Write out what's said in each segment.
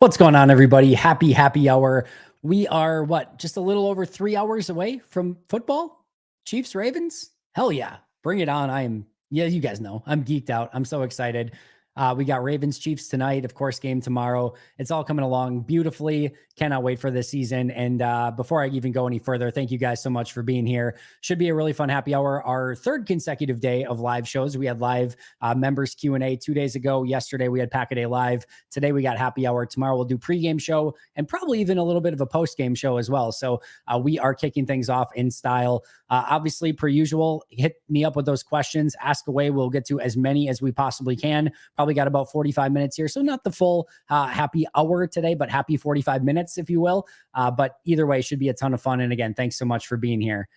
What's going on, everybody? Happy hour. We are just a little over 3 hours away from football. Chiefs, Ravens. Hell yeah. Bring it on. You guys know, I'm geeked out. I'm so excited. We got Ravens Chiefs tonight, of course, game tomorrow. It's all coming along beautifully. Cannot wait for this season. And before I even go any further, thank you guys so much for being here. Should be a really fun happy hour. Our third consecutive day of live shows. We had live members Q&A 2 days ago. Yesterday, we had Pack a Day Live. Today, we got happy hour. Tomorrow, we'll do pregame show and probably even a little bit of a postgame show as well. So we are kicking things off in style. Obviously, per usual, hit me up with those questions. Ask away. We'll get to as many as we possibly can. Probably got about 45 minutes here. So not the full happy hour today, but happy 45 minutes, if you will. But either way, should be a ton of fun. And again, thanks so much for being here.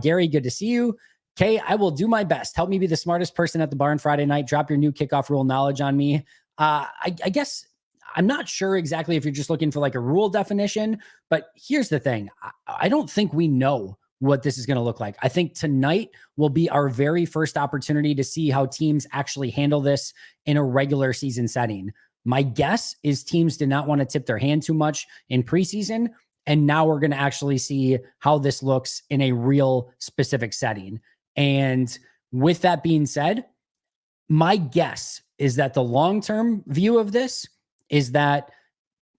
Gary, good to see you. Kay, I will do my best. Help me be the smartest person at the barn Friday night. Drop your new kickoff rule knowledge on me. I guess I'm not sure exactly if you're just looking for like a rule definition, but here's the thing. I don't think we know what this is going to look like. I think tonight will be our very first opportunity to see how teams actually handle this in a regular season setting. My guess is teams did not want to tip their hand too much in preseason. And now we're going to actually see how this looks in a real specific setting. And with that being said, my guess is that the long-term view of this is that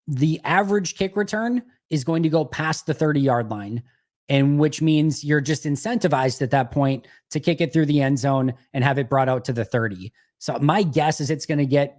the average kick return is going to go past the 30-yard line, and which means you're just incentivized at that point to kick it through the end zone and have it brought out to the 30. So my guess is it's going to get,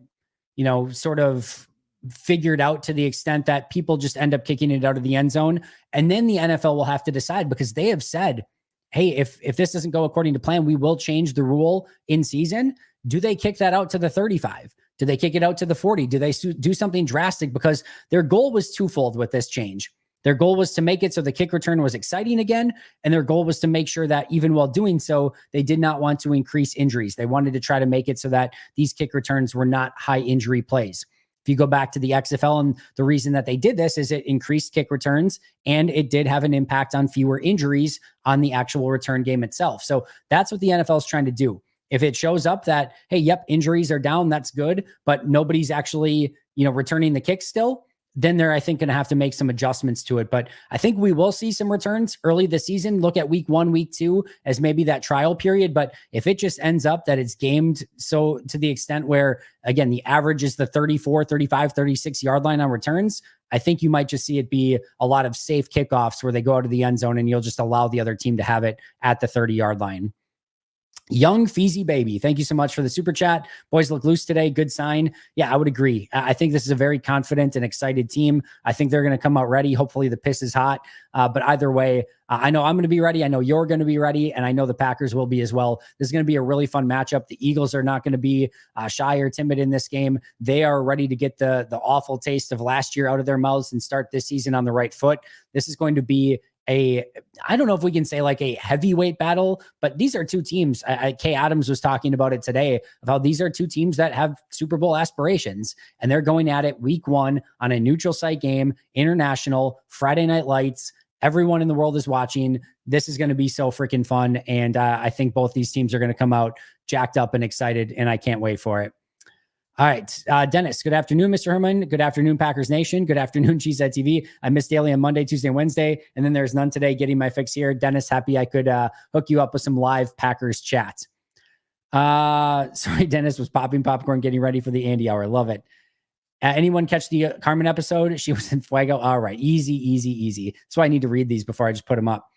sort of figured out to the extent that people just end up kicking it out of the end zone. And then the NFL will have to decide, because they have said, hey, if this doesn't go according to plan, we will change the rule in season. Do they kick that out to the 35? Do they kick it out to the 40? Do they do something drastic? Because their goal was twofold with this change. Their goal was to make it so the kick return was exciting again. And their goal was to make sure that even while doing so, they did not want to increase injuries. They wanted to try to make it so that these kick returns were not high injury plays. If you go back to the XFL, and the reason that they did this is it increased kick returns, and it did have an impact on fewer injuries on the actual return game itself. So that's what the NFL is trying to do. If it shows up that, hey, yep, injuries are down, that's good, but nobody's actually, returning the kick still, then they're, I think, going to have to make some adjustments to it. But I think we will see some returns early this season. Look at week 1, week 2 as maybe that trial period. But if it just ends up that it's gamed so to the extent where, again, the average is the 34, 35, 36 yard line on returns, I think you might just see it be a lot of safe kickoffs where they go out of the end zone and you'll just allow the other team to have it at the 30-yard line. Young Feezy Baby, thank you so much for the super chat. Boys look loose today. Good sign. Yeah, I would agree. I think this is a very confident and excited team. I think they're going to come out ready. Hopefully the piss is hot. But either way, I know I'm going to be ready. I know you're going to be ready. And I know the Packers will be as well. This is going to be a really fun matchup. The Eagles are not going to be shy or timid in this game. They are ready to get the awful taste of last year out of their mouths and start this season on the right foot. This is going to be I don't know if we can say like a heavyweight battle, but these are two teams. Kay Adams was talking about it today, of how these are two teams that have Super Bowl aspirations, and they're going at it week 1 on a neutral site game, international, Friday night lights. Everyone in the world is watching. This is going to be so freaking fun. And I think both these teams are going to come out jacked up and excited, and I can't wait for it. All right. Dennis, good afternoon, Mr. Herman. Good afternoon, Packers Nation. Good afternoon, Cheesehead TV. I missed daily on Monday, Tuesday, and Wednesday, and then there's none today. Getting my fix here. Dennis, happy I could hook you up with some live Packers chat. Sorry, Dennis was popping popcorn, getting ready for the Andy hour. Love it. Anyone catch the Carmen episode? She was in Fuego. All right. Easy. That's why I need to read these before I just put them up.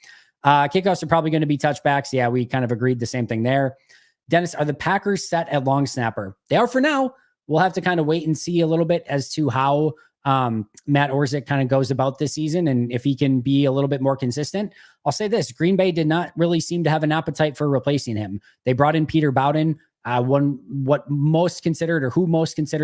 Kickoffs are probably going to be touchbacks. Yeah, we kind of agreed the same thing there. Dennis, are the Packers set at long snapper? They are for now. We'll have to kind of wait and see a little bit as to how Matt Orzick kind of goes about this season and if he can be a little bit more consistent. I'll say this, Green Bay did not really seem to have an appetite for replacing him. They brought in Peter Bowden, who most considered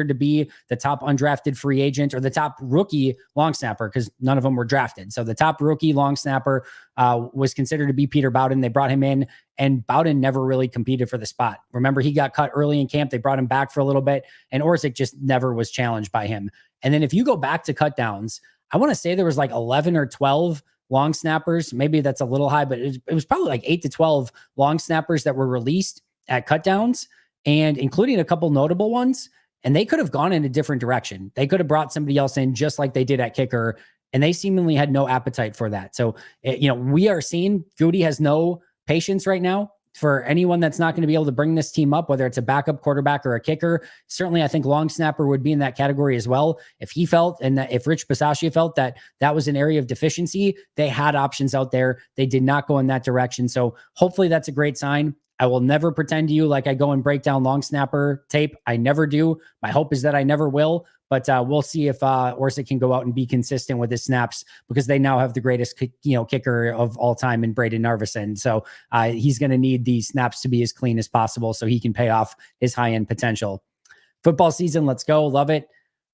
to be the top undrafted free agent or the top rookie long snapper, because none of them were drafted. So the top rookie long snapper was considered to be Peter Bowden. They brought him in, and Bowden never really competed for the spot. Remember, he got cut early in camp. They brought him back for a little bit, and Orzick just never was challenged by him. And then if you go back to cut downs, I want to say there was like 11 or 12 long snappers. Maybe that's a little high, but it was probably like 8 to 12 long snappers that were released at cut downs, and including a couple notable ones. and they could have gone in a different direction. They could have brought somebody else in just like they did at kicker, and they seemingly had no appetite for that. So, we are seeing Goody has no patience right now for anyone that's not going to be able to bring this team up, whether it's a backup quarterback or a kicker. Certainly, I think long snapper would be in that category as well. If he felt, and that if Rich Bisaccia felt that that was an area of deficiency, they had options out there. They did not go in that direction. So hopefully that's a great sign. I will never pretend to you like I go and break down long snapper tape. I never do. My hope is that I never will. But we'll see if Orsic can go out and be consistent with his snaps, because they now have the greatest kicker of all time in Braden Narvison. So he's going to need these snaps to be as clean as possible so he can pay off his high-end potential. Football season, let's go. Love it.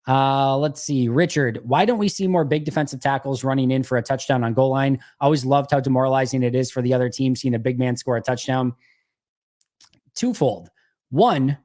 Let's see. Richard, why don't we see more big defensive tackles running in for a touchdown on goal line? Always loved how demoralizing it is for the other team seeing a big man score a touchdown. Twofold. One,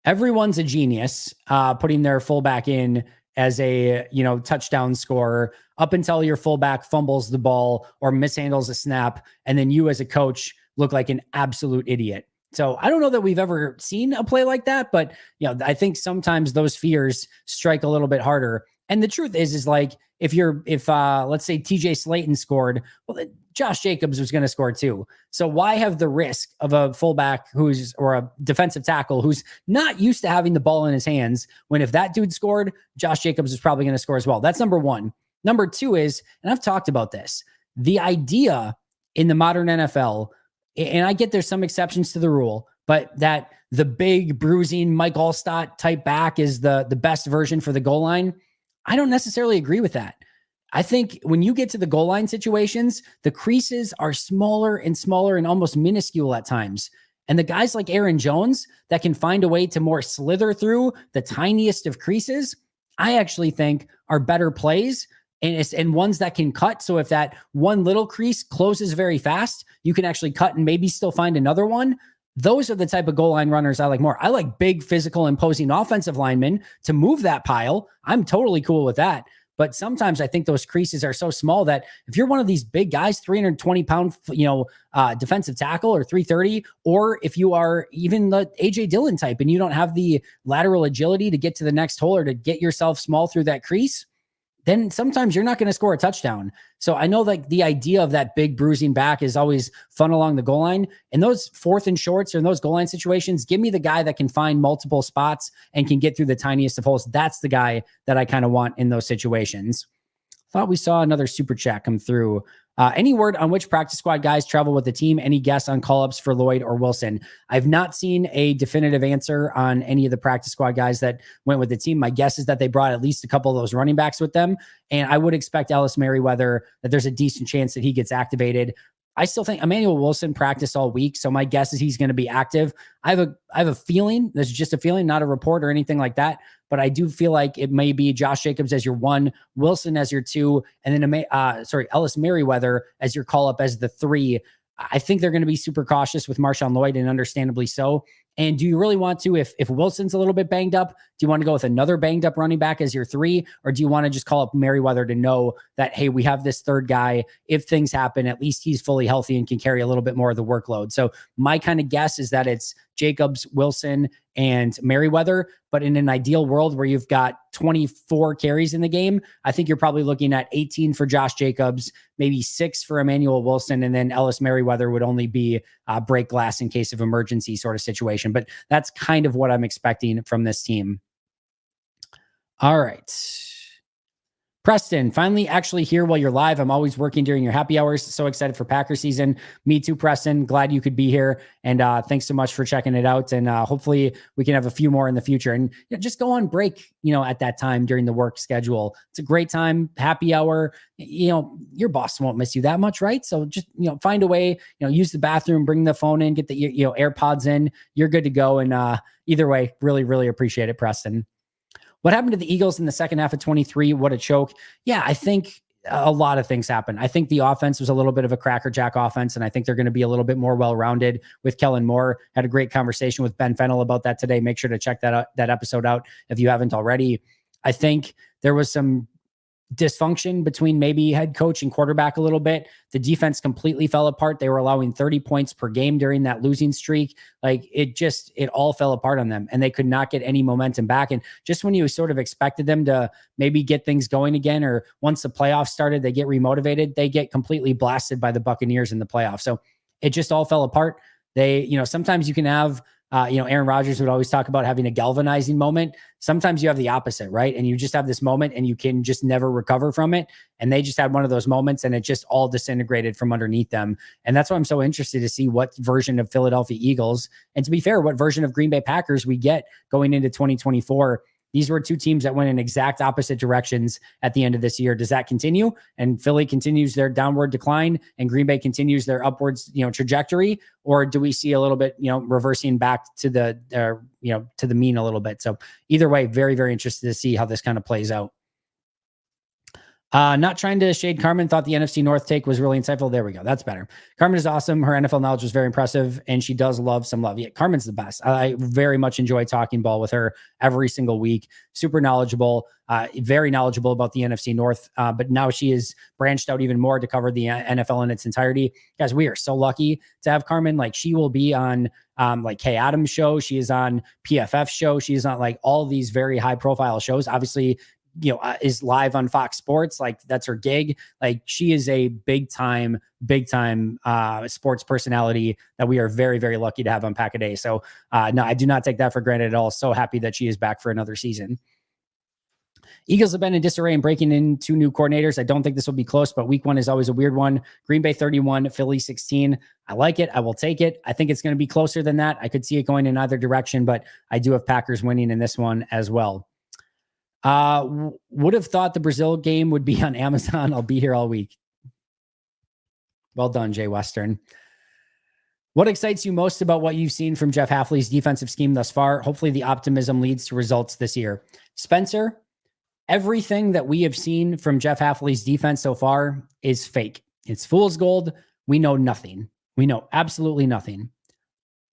everyone's a genius putting their fullback in as a touchdown scorer up until your fullback fumbles the ball or mishandles a snap, and then you as a coach look like an absolute idiot. So I don't know that we've ever seen a play like that, but I think sometimes those fears strike a little bit harder. And the truth is like if let's say TJ Slayton scored, well, Josh Jacobs was going to score too. So why have the risk of a fullback or a defensive tackle who's not used to having the ball in his hands, when if that dude scored, Josh Jacobs is probably going to score as well? That's number one. Number two is, and I've talked about this, the idea in the modern NFL, and I get there's some exceptions to the rule, but that the big bruising Mike Allstott type back is the best version for the goal line. I don't necessarily agree with that. I think when you get to the goal line situations, the creases are smaller and smaller and almost minuscule at times. And the guys like Aaron Jones that can find a way to more slither through the tiniest of creases, I actually think are better plays and ones that can cut. So if that one little crease closes very fast, you can actually cut and maybe still find another one. Those are the type of goal line runners I like more. I like big, physical, imposing offensive linemen to move that pile. I'm totally cool with that. But sometimes I think those creases are so small that if you're one of these big guys, 320-pound, defensive tackle or 330, or if you are even the AJ Dillon type and you don't have the lateral agility to get to the next hole or to get yourself small through that crease, then sometimes you're not going to score a touchdown. So I know like the idea of that big bruising back is always fun along the goal line. And those fourth and shorts or in those goal line situations, give me the guy that can find multiple spots and can get through the tiniest of holes. That's the guy that I kind of want in those situations. Thought we saw another super chat come through. Any word on which practice squad guys travel with the team? Any guess on call-ups for Lloyd or Wilson? I've not seen a definitive answer on any of the practice squad guys that went with the team. My guess is that they brought at least a couple of those running backs with them. And I would expect Ellis Merriweather, that there's a decent chance that he gets activated. I still think Emmanuel Wilson practiced all week, so my guess is he's going to be active. I have a feeling, this is just a feeling, not a report or anything like that, but I do feel like it may be Josh Jacobs as your 1, Wilson as your 2, and then Ellis Merriweather as your call-up as the 3. I think they're going to be super cautious with Marshawn Lloyd, and understandably so. And do you really want to, if Wilson's a little bit banged up, do you want to go with another banged up running back as your 3? Or do you want to just call up Merriweather to know that, hey, we have this third guy. If things happen, at least he's fully healthy and can carry a little bit more of the workload. So my kind of guess is that it's Jacobs, Wilson, and Merriweather. But in an ideal world where you've got 24 carries in the game, I think you're probably looking at 18 for Josh Jacobs, maybe 6 for Emmanuel Wilson, and then Ellis Merriweather would only be break glass in case of emergency sort of situation. But that's kind of what I'm expecting from this team. All right. Preston, finally actually here while you're live. I'm always working during your happy hours. So excited for Packer season. Me too, Preston. Glad you could be here. And thanks so much for checking it out. And hopefully we can have a few more in the future. And just go on break, at that time during the work schedule. It's a great time. Happy hour. Your boss won't miss you that much, right? So just, find a way, use the bathroom, bring the phone in, get the AirPods in. You're good to go. And either way, really, really appreciate it, Preston. What happened to the Eagles in the second half of 23? What a choke. Yeah, I think a lot of things happened. I think the offense was a little bit of a crackerjack offense, and I think they're going to be a little bit more well-rounded with Kellen Moore. Had a great conversation with Ben Fennell about that today. Make sure to check that episode out if you haven't already. I think there was some dysfunction between maybe head coach and quarterback a little bit. The defense completely fell apart. They were allowing 30 points per game during that losing streak. Like it all fell apart on them, and they could not get any momentum back. And just when you sort of expected them to maybe get things going again, or once the playoffs started, they get remotivated, they get completely blasted by the Buccaneers in the playoffs. So it just all fell apart. They, sometimes you can have, Aaron Rodgers would always talk about having a galvanizing moment. Sometimes you have the opposite, right? And you just have this moment and you can just never recover from it. And they just had one of those moments and it just all disintegrated from underneath them. And that's why I'm so interested to see what version of Philadelphia Eagles, and to be fair, what version of Green Bay Packers we get going into 2024. These were two teams that went in exact opposite directions at the end of this year. Does that continue? And Philly continues their downward decline and Green Bay continues their upwards, trajectory? Or do we see a little bit, reversing back to the, to the mean a little bit? So either way, very, very interested to see how this kind of plays out. Not trying to shade Carmen, thought the NFC North take was really insightful. There we go. That's better. Carmen is awesome. Her NFL knowledge was very impressive, and she does love some love. Yeah, Carmen's the best. I very much enjoy talking ball with her every single week. Super knowledgeable, very knowledgeable about the NFC North. But now she is branched out even more to cover the NFL in its entirety. Guys, we are so lucky to have Carmen. Like, she will be on like Kay Adams' show. She is on PFF show. She is on like all these very high profile shows. Obviously, is live on Fox Sports. Like, that's her gig. Like, she is a big time sports personality that we are very, very lucky to have on Pack a Day. So no, I do not take that for granted at all. So happy that she is back for another season. Eagles have been in disarray and breaking in 2 new coordinators. I don't think this will be close, but week 1 is always a weird one. Green Bay 31, Philly 16. I like it. I will take it. I think it's going to be closer than that. I could see it going in either direction, but I do have Packers winning in this one as well. Would have thought the Brazil game would be on Amazon. I'll be here all week. Well done, Jay Western. What excites you most about what you've seen from Jeff Hafley's defensive scheme thus far? Hopefully the optimism leads to results this year. Spencer, everything that we have seen from Jeff Hafley's defense so far is fake. It's fool's gold. We know nothing. We know absolutely nothing.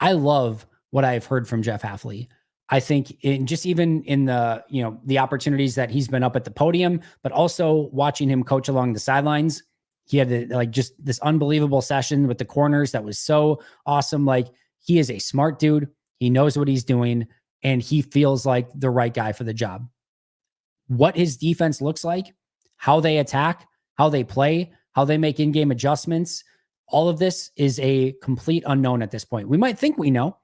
I love what I've heard from Jeff Hafley. I think even in the, the opportunities that he's been up at the podium, but also watching him coach along the sidelines, he had just this unbelievable session with the corners that was so awesome. Like, he is a smart dude. He knows what he's doing, and he feels like the right guy for the job. What his defense looks like, how they attack, how they play, how they make in-game adjustments, all of this is a complete unknown at this point. We might think we know.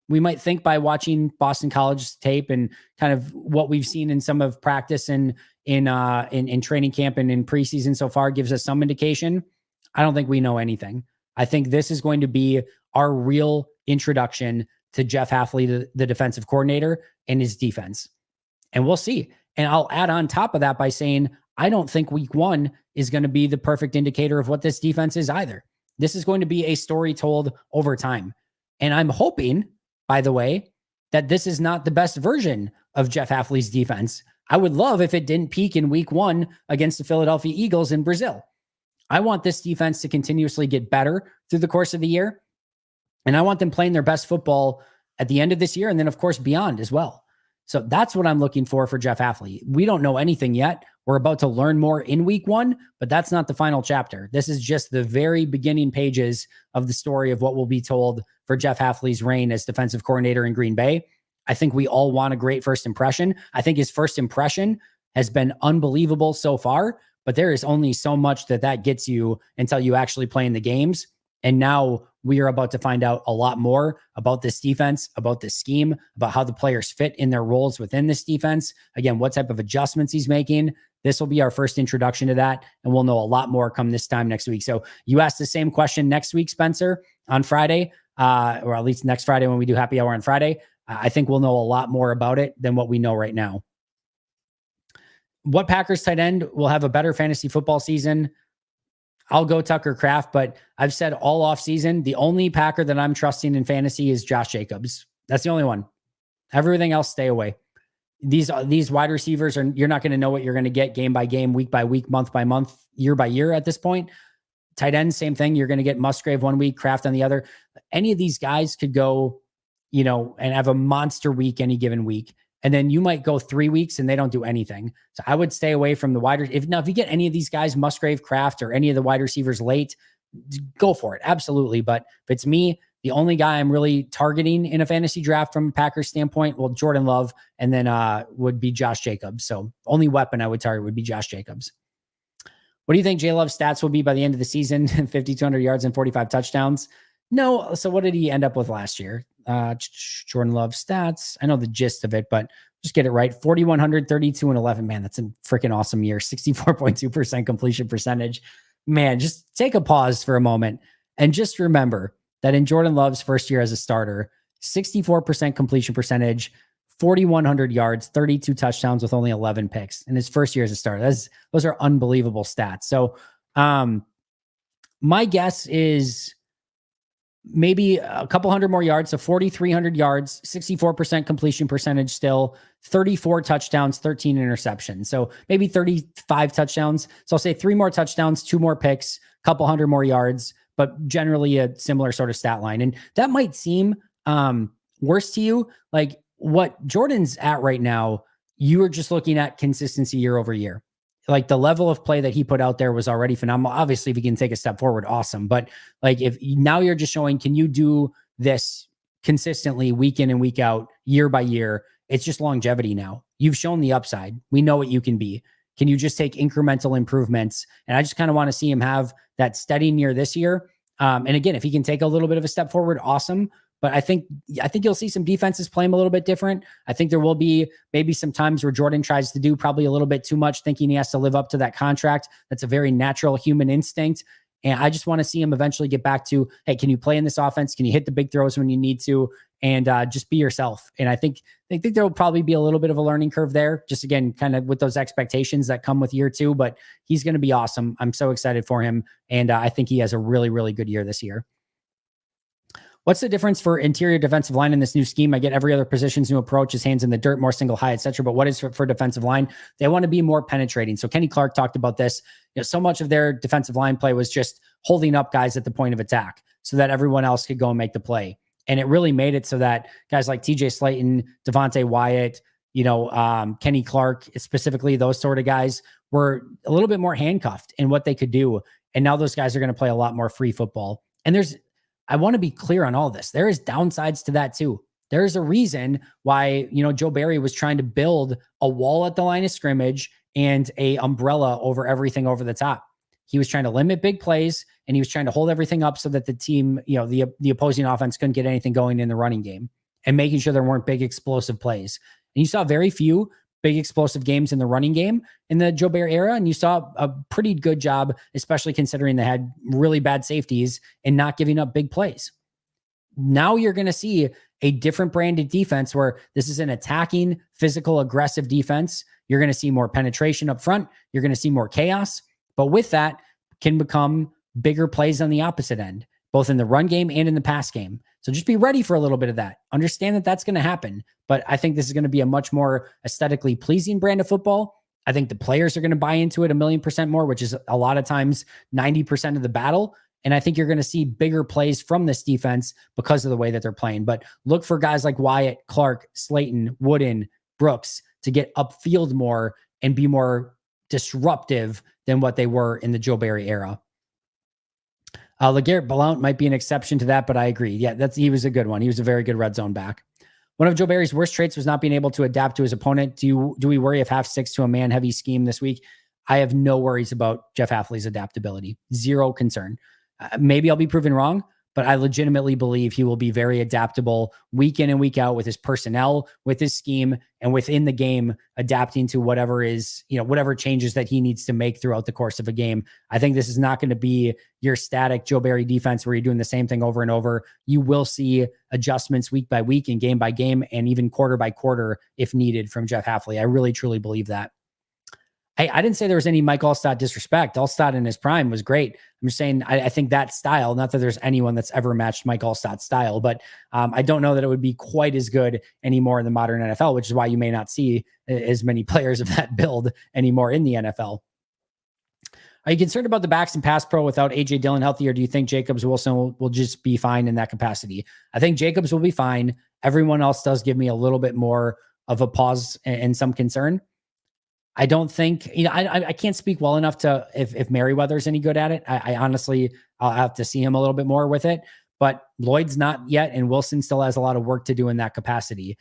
We might think by watching Boston College tape and kind of what we've seen in some of practice and in training camp and in preseason so far gives us some indication. I don't think we know anything. I think this is going to be our real introduction to Jeff Hafley, the defensive coordinator, and his defense. And we'll see. And I'll add on top of that by saying, I don't think week 1 is going to be the perfect indicator of what this defense is either. This is going to be a story told over time. And I'm hoping, by the way, that this is not the best version of Jeff Hafley's defense. I would love if it didn't peak in week 1 against the Philadelphia Eagles in Brazil. I want this defense to continuously get better through the course of the year. And I want them playing their best football at the end of this year. And then, of course, beyond as well. So that's what I'm looking for Jeff Hafley. We don't know anything yet. We're about to learn more in week 1, but that's not the final chapter. This is just the very beginning pages of the story of what will be told for Jeff Hafley's reign as defensive coordinator in Green Bay. I think we all want a great first impression. I think his first impression has been unbelievable so far, but there is only so much that gets you until you actually play in the games. And now we are about to find out a lot more about this defense, about this scheme, about how the players fit in their roles within this defense. Again, what type of adjustments he's making. This will be our first introduction to that, and we'll know a lot more come this time next week. So you asked the same question next week, Spencer, on Friday, or at least next Friday when we do happy hour on Friday. I think we'll know a lot more about it than what we know right now. What Packers tight end will have a better fantasy football season? I'll go Tucker Kraft, but I've said all off season, the only Packer that I'm trusting in fantasy is Josh Jacobs. That's the only one. Everything else, stay away. These wide receivers you're not going to know what you're going to get game by game, week by week, month by month, year by year at this point. Tight end, same thing. You're going to get Musgrave one week, Kraft on the other. Any of these guys could go, and have a monster week any given week. And then you might go 3 weeks and they don't do anything. So I would stay away from the wide. If you get any of these guys, Musgrave, Kraft, or any of the wide receivers late, go for it. Absolutely. But if it's me, the only guy I'm really targeting in a fantasy draft from a Packers standpoint, well, Jordan Love, and then would be Josh Jacobs. So only weapon I would target would be Josh Jacobs. What do you think J Love's stats will be by the end of the season? 5,200 yards and 45 touchdowns. No. So what did he end up with last year? Jordan Love stats. I know the gist of it, but just get it right. 4,100, 32 and 11. Man, that's a freaking awesome year. 64.2% completion percentage. Man, just take a pause for a moment and just remember that in Jordan Love's first year as a starter, 64% completion percentage, 4,100 yards, 32 touchdowns with only 11 picks in his first year as a starter. Those are unbelievable stats. So my guess is maybe a couple hundred more yards. So 4,300 yards, 64% completion percentage still, 34 touchdowns, 13 interceptions. So maybe 35 touchdowns. So I'll say 3 more touchdowns, 2 more picks, couple hundred more yards, but generally a similar sort of stat line. And that might seem worse to you. Like what Jordan's at right now, you are just looking at consistency year over year. Like the level of play that he put out there was already phenomenal. Obviously, if he can take a step forward, awesome. But like if now you're just showing, can you do this consistently week in and week out, year by year? It's just longevity now. You've shown the upside. We know what you can be. Can you just take incremental improvements? And I just kind of want to see him have that steady year this year. And again, if he can take a little bit of a step forward, awesome. But I think you'll see some defenses play him a little bit different. I think there will be maybe some times where Jordan tries to do probably a little bit too much, thinking he has to live up to that contract. That's a very natural human instinct. And I just want to see him eventually get back to, hey, can you play in this offense? Can you hit the big throws when you need to? And just be yourself. And I think there will probably be a little bit of a learning curve there. Just again, kind of with those expectations that come with year 2. But he's going to be awesome. I'm so excited for him. And I think he has a really, really good year this year. What's the difference for interior defensive line in this new scheme? I get every other position's new approach, his hands in the dirt, more single high, etc. But what is for defensive line? They want to be more penetrating. So Kenny Clark talked about this. So much of their defensive line play was just holding up guys at the point of attack so that everyone else could go and make the play. And it really made it so that guys like TJ Slayton, Devontae Wyatt, Kenny Clark, specifically those sort of guys were a little bit more handcuffed in what they could do. And now those guys are going to play a lot more free football. And I want to be clear on all this. There is downsides to that too. There's a reason why, Joe Barry was trying to build a wall at the line of scrimmage and a umbrella over everything over the top. He was trying to limit big plays and he was trying to hold everything up so that the team, the opposing offense couldn't get anything going in the running game and making sure there weren't big explosive plays. And you saw very few big explosive games in the running game in the Joe Barry era. And you saw a pretty good job, especially considering they had really bad safeties and not giving up big plays. Now you're going to see a different branded defense where this is an attacking, physical, aggressive defense. You're going to see more penetration up front. You're going to see more chaos. But with that can become bigger plays on the opposite end, both in the run game and in the pass game. So just be ready for a little bit of that. Understand that that's going to happen. But I think this is going to be a much more aesthetically pleasing brand of football. I think the players are going to buy into it 1,000,000% more, which is a lot of times 90% of the battle. And I think you're going to see bigger plays from this defense because of the way that they're playing. But look for guys like Wyatt, Clark, Slayton, Wooden, Brooks to get upfield more and be more disruptive than what they were in the Joe Barry era. LeGarrette Blount might be an exception to that, but I agree. Yeah, he was a good one. He was a very good red zone back. One of Joe Barry's worst traits was not being able to adapt to his opponent. Do we worry if Haf sticks to a man-heavy scheme this week? I have no worries about Jeff Hafley's adaptability. Zero concern. Maybe I'll be proven wrong, but I legitimately believe he will be very adaptable week in and week out with his personnel, with his scheme, and within the game, adapting to whatever changes that he needs to make throughout the course of a game. I think this is not going to be your static Joe Barry defense where you're doing the same thing over and over. You will see adjustments week by week and game by game and even quarter by quarter if needed from Jeff Hafley. I really, truly believe that. I didn't say there was any Mike Allstott disrespect. Allstott in his prime was great. I'm just saying I think that style, not that there's anyone that's ever matched Mike Allstott's style, but I don't know that it would be quite as good anymore in the modern NFL, which is why you may not see as many players of that build anymore in the NFL. Are you concerned about the backs and pass pro without A.J. Dillon healthy, or do you think Jacobs Wilson will just be fine in that capacity? I think Jacobs will be fine. Everyone else does give me a little bit more of a pause and some concern. I don't think, I can't speak well enough to if Merriweather's any good at it. I honestly, I'll have to see him a little bit more with it, but Lloyd's not yet. And Wilson still has a lot of work to do in that capacity.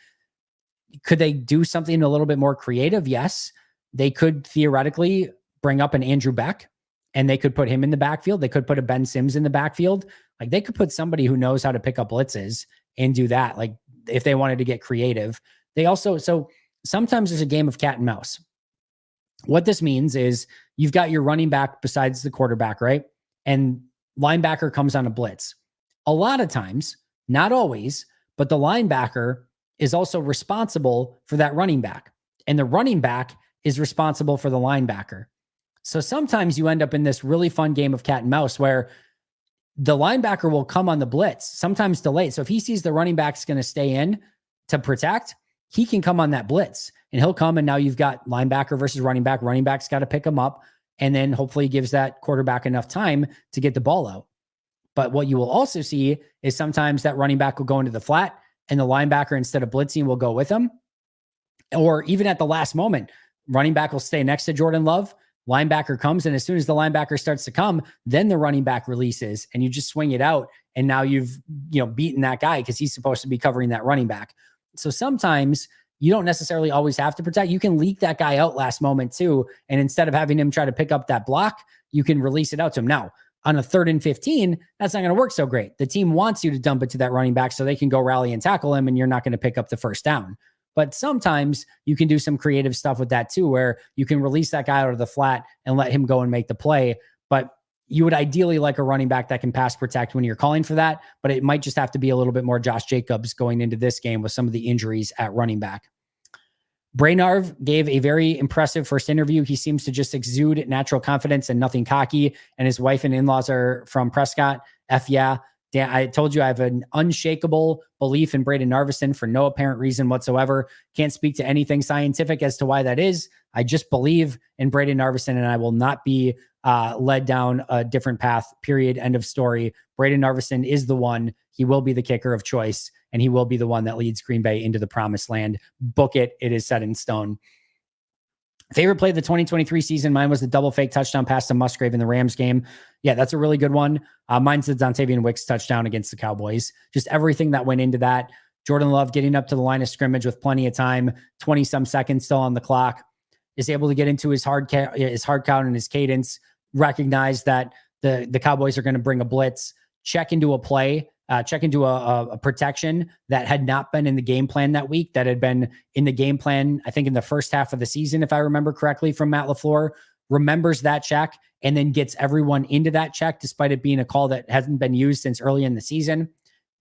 Could they do something a little bit more creative? Yes. They could theoretically bring up an Andrew Beck and they could put him in the backfield. They could put a Ben Sims in the backfield. Like they could put somebody who knows how to pick up blitzes and do that. Like if they wanted to get creative, they also, so sometimes there's a game of cat and mouse. What this means is you've got your running back besides the quarterback, right? And linebacker comes on a blitz. A lot of times, not always, but the linebacker is also responsible for that running back. And the running back is responsible for the linebacker. So sometimes you end up in this really fun game of cat and mouse where the linebacker will come on the blitz, sometimes delayed. So if he sees the running back's going to stay in to protect, he can come on that blitz and he'll come. And now you've got linebacker versus running back. Running back's got to pick him up. And then hopefully gives that quarterback enough time to get the ball out. But what you will also see is sometimes that running back will go into the flat and the linebacker, instead of blitzing, will go with him. Or even at the last moment, running back will stay next to Jordan Love. Linebacker comes, and as soon as the linebacker starts to come, then the running back releases and you just swing it out. And now you've, beaten that guy because he's supposed to be covering that running back. So sometimes you don't necessarily always have to protect. You can leak that guy out last moment too. And instead of having him try to pick up that block, you can release it out to him. Now, on a 3rd and 15, that's not going to work so great. The team wants you to dump it to that running back so they can go rally and tackle him, and you're not going to pick up the first down. But sometimes you can do some creative stuff with that too, where you can release that guy out of the flat and let him go and make the play. But you would ideally like a running back that can pass protect when you're calling for that, but it might just have to be a little bit more Josh Jacobs going into this game with some of the injuries at running back. Brainard gave a very impressive first interview. He seems to just exude natural confidence and nothing cocky. And his wife and in-laws are from Prescott. F yeah. Dan, I told you I have an unshakable belief in Braden Narveson for no apparent reason whatsoever. Can't speak to anything scientific as to why that is. I just believe in Braden Narveson, and I will not be led down a different path, period, end of story. Braden Narveson is the one. He will be the kicker of choice, and he will be the one that leads Green Bay into the promised land. Book it. It is set in stone. Favorite play of the 2023 season, mine was the double fake touchdown pass to Musgrave in the Rams game. Yeah, that's a really good one. Mine's the Dontavian Wicks touchdown against the Cowboys. Just everything that went into that. Jordan Love getting up to the line of scrimmage with plenty of time, 20-some seconds still on the clock, is able to get into his hard count and his cadence, recognize that the Cowboys are going to bring a blitz, check into a play, check into a protection that had not been in the game plan that week, that had been in the game plan, I think, in the first half of the season, if I remember correctly from Matt LaFleur, remembers that check and then gets everyone into that check, despite it being a call that hasn't been used since early in the season,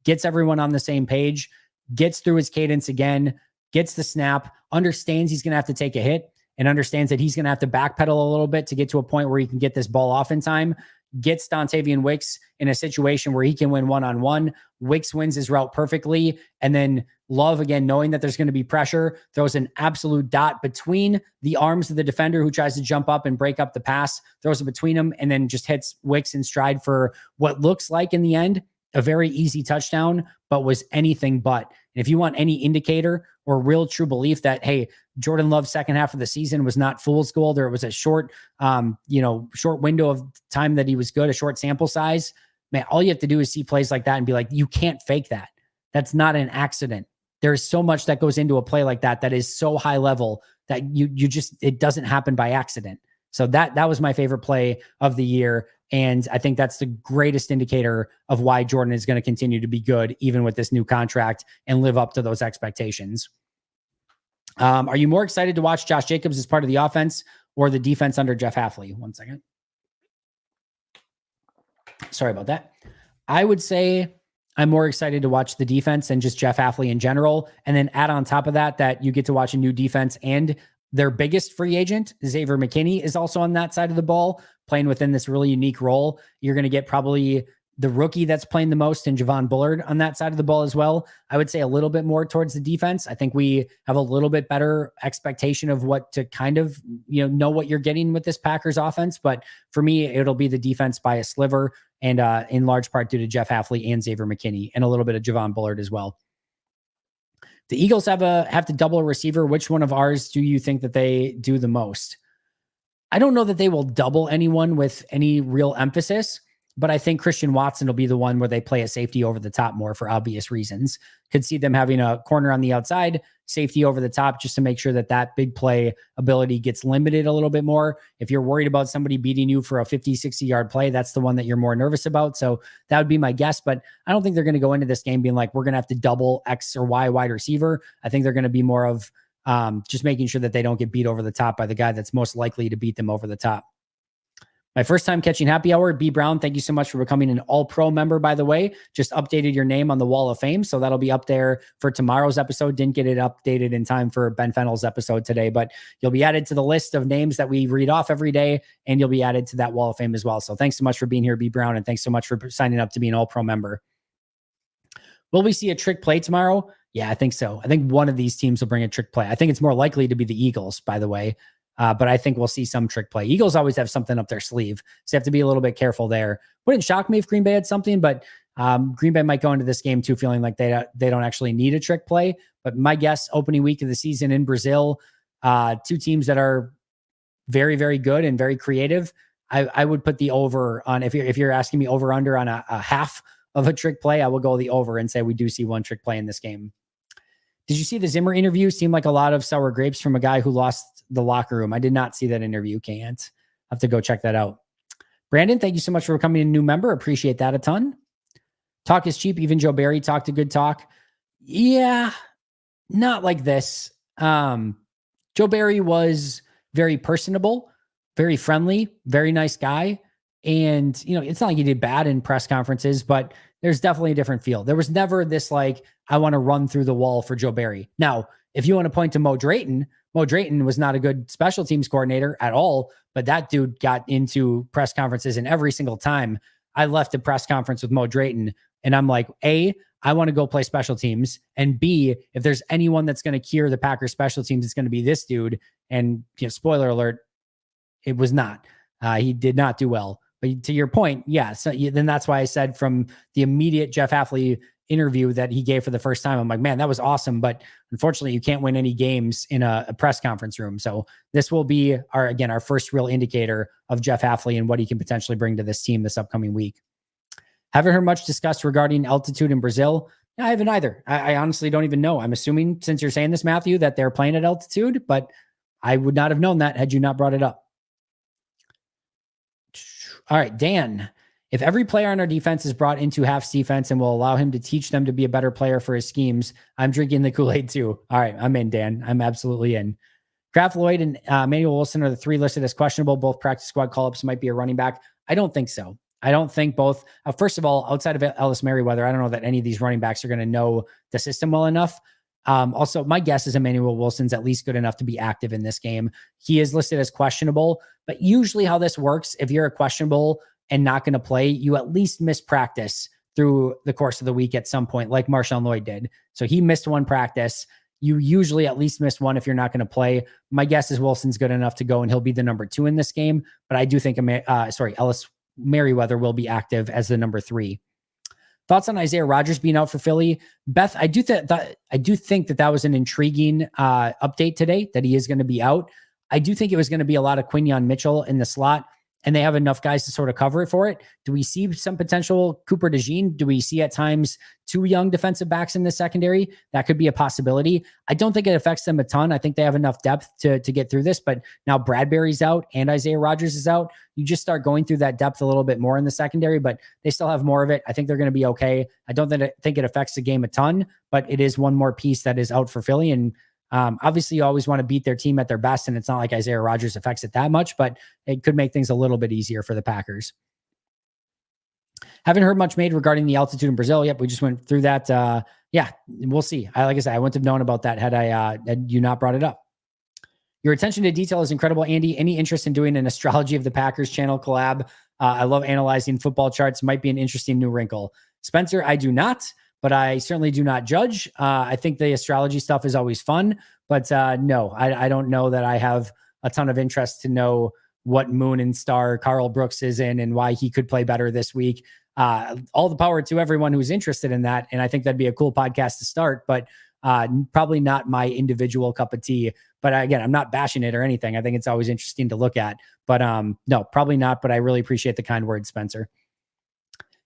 gets everyone on the same page, gets through his cadence again, gets the snap, understands he's going to have to take a hit, and understands that he's going to have to backpedal a little bit to get to a point where he can get this ball off in time, gets Dontavian Wicks in a situation where he can win one-on-one. Wicks wins his route perfectly. And then Love, again, knowing that there's going to be pressure, throws an absolute dot between the arms of the defender who tries to jump up and break up the pass, throws it between them, and then just hits Wicks in stride for what looks like, in the end, a very easy touchdown, but was anything but. And if you want any indicator or real true belief that, hey, Jordan Love's second half of the season was not fool's gold, or it was a short window of time that he was good, a short sample size, man, all you have to do is see plays like that and be like, you can't fake that. That's not an accident. There's so much that goes into a play like that that is so high level that it doesn't happen by accident. So that was my favorite play of the year. And I think that's the greatest indicator of why Jordan is going to continue to be good, even with this new contract, and live up to those expectations. Are you more excited to watch Josh Jacobs as part of the offense or the defense under Jeff Hafley? 1 second. Sorry about that. I would say I'm more excited to watch the defense and just Jeff Hafley in general. And then add on top of that you get to watch a new defense, and their biggest free agent, Xavier McKinney, is also on that side of the ball, playing within this really unique role. You're going to get probably the rookie that's playing the most in Javon Bullard on that side of the ball as well. I would say a little bit more towards the defense. I think we have a little bit better expectation of what to kind of, know what you're getting with this Packers offense. But for me, it'll be the defense by a sliver, and in large part due to Jeff Hafley and Xavier McKinney, and a little bit of Javon Bullard as well. The Eagles have to double a receiver. Which one of ours do you think that they do the most? I don't know that they will double anyone with any real emphasis, but I think Christian Watson will be the one where they play a safety over the top more for obvious reasons. Could see them having a corner on the outside, safety over the top, just to make sure that that big play ability gets limited a little bit more. If you're worried about somebody beating you for a 50, 60-yard play, that's the one that you're more nervous about. So that would be my guess, but I don't think they're going to go into this game being like, we're going to have to double X or Y wide receiver. I think they're going to be more of just making sure that they don't get beat over the top by the guy that's most likely to beat them over the top. My first time catching happy hour, B Brown. Thank you so much for becoming an all-pro member, by the way. Just updated your name on the wall of fame. So that'll be up there for tomorrow's episode. Didn't get it updated in time for Ben Fennell's episode today, but you'll be added to the list of names that we read off every day, and you'll be added to that wall of fame as well. So thanks so much for being here, B Brown. And thanks so much for signing up to be an all-pro member. Will we see a trick play tomorrow? Yeah, I think so. I think one of these teams will bring a trick play. I think it's more likely to be the Eagles, by the way. But I think we'll see some trick play. Eagles always have something up their sleeve, so you have to be a little bit careful there. Wouldn't shock me if Green Bay had something, but Green Bay might go into this game too feeling like they don't actually need a trick play. But my guess, opening week of the season in Brazil, two teams that are very, very good and very creative. I would put the over on, if you're asking me over under on a half of a trick play, I will go the over and say we do see one trick play in this game. Did you see the Zimmer interview? Seemed like a lot of sour grapes from a guy who lost the locker room. I did not see that interview. Can't. I have to go check that out. Brandon, thank you so much for becoming a new member. Appreciate that a ton. Talk is cheap. Even Joe Barry talked a good talk. Yeah, not like this. Joe Barry was very personable, very friendly, very nice guy. And, it's not like he did bad in press conferences, but there's definitely a different feel. There was never this, like, I want to run through the wall for Joe Barry. Now, if you want to point to Mo Drayton was not a good special teams coordinator at all, but that dude got into press conferences, and every single time I left a press conference with Mo Drayton, and I'm like, A, I want to go play special teams, and B, if there's anyone that's going to cure the Packers special teams, it's going to be this dude. And spoiler alert, it was not. He did not do well. But to your point, yeah. So then that's why I said from the immediate Jeff Hafley interview that he gave for the first time, I'm like, man, that was awesome. But unfortunately, you can't win any games in a press conference room. So this will be our first real indicator of Jeff Hafley and what he can potentially bring to this team this upcoming week. Haven't heard much discussed regarding altitude in Brazil. I haven't either. I honestly don't even know. I'm assuming, since you're saying this, Matthew, that they're playing at altitude, but I would not have known that had you not brought it up. All right, Dan, if every player on our defense is brought into Haf's defense and will allow him to teach them to be a better player for his schemes, I'm drinking the Kool-Aid too. All right, I'm in, Dan. I'm absolutely in. Kraft Lloyd and Manuel Wilson are the three listed as questionable. Both practice squad call-ups might be a running back. I don't think so. I don't think both. First of all, outside of Ellis Merriweather, I don't know that any of these running backs are going to know the system well enough. Also, my guess is Emmanuel Wilson's at least good enough to be active in this game. He is listed as questionable, but usually how this works, if you're a questionable and not going to play, you at least miss practice through the course of the week at some point, like Marshawn Lloyd did. So he missed one practice. You usually at least miss one if you're not going to play. My guess is Wilson's good enough to go and he'll be the number 2 in this game, but I do think Ellis Merriweather will be active as the number 3. Thoughts on Isaiah Rodgers being out for Philly? Beth, I do think that was an intriguing update today, that he is going to be out. I do think it was going to be a lot of Quinyon Mitchell in the slot, and they have enough guys to sort of cover it for it. Do we see some potential Cooper DeJean? Do we see at times 2 young defensive backs in the secondary? That could be a possibility. I don't think it affects them a ton. I think they have enough depth to get through this, but now Bradbury's out and Isaiah Rodgers is out. You just start going through that depth a little bit more in the secondary, but they still have more of it. I think they're going to be okay. I don't think it affects the game a ton, but it is one more piece that is out for Philly. And obviously you always want to beat their team at their best, and it's not like Isaiah Rodgers affects it that much, but it could make things a little bit easier for the Packers. Haven't heard much made regarding the altitude in Brazil. Yep, we just went through that. Yeah, we'll see. Like I said, I wouldn't have known about that had you not brought it up. Your attention to detail is incredible, Andy. Any interest in doing an Astrology of the Packers channel collab? I love analyzing football charts. Might be an interesting new wrinkle. Spencer, I do not, but I certainly do not judge. I think the astrology stuff is always fun, but no, I don't know that I have a ton of interest to know what moon and star Carl Brooks is in and why he could play better this week. All the power to everyone who's interested in that. And I think that'd be a cool podcast to start, but Probably not my individual cup of tea, but again, I'm not bashing it or anything. I think it's always interesting to look at, but no, probably not. But I really appreciate the kind words, Spencer.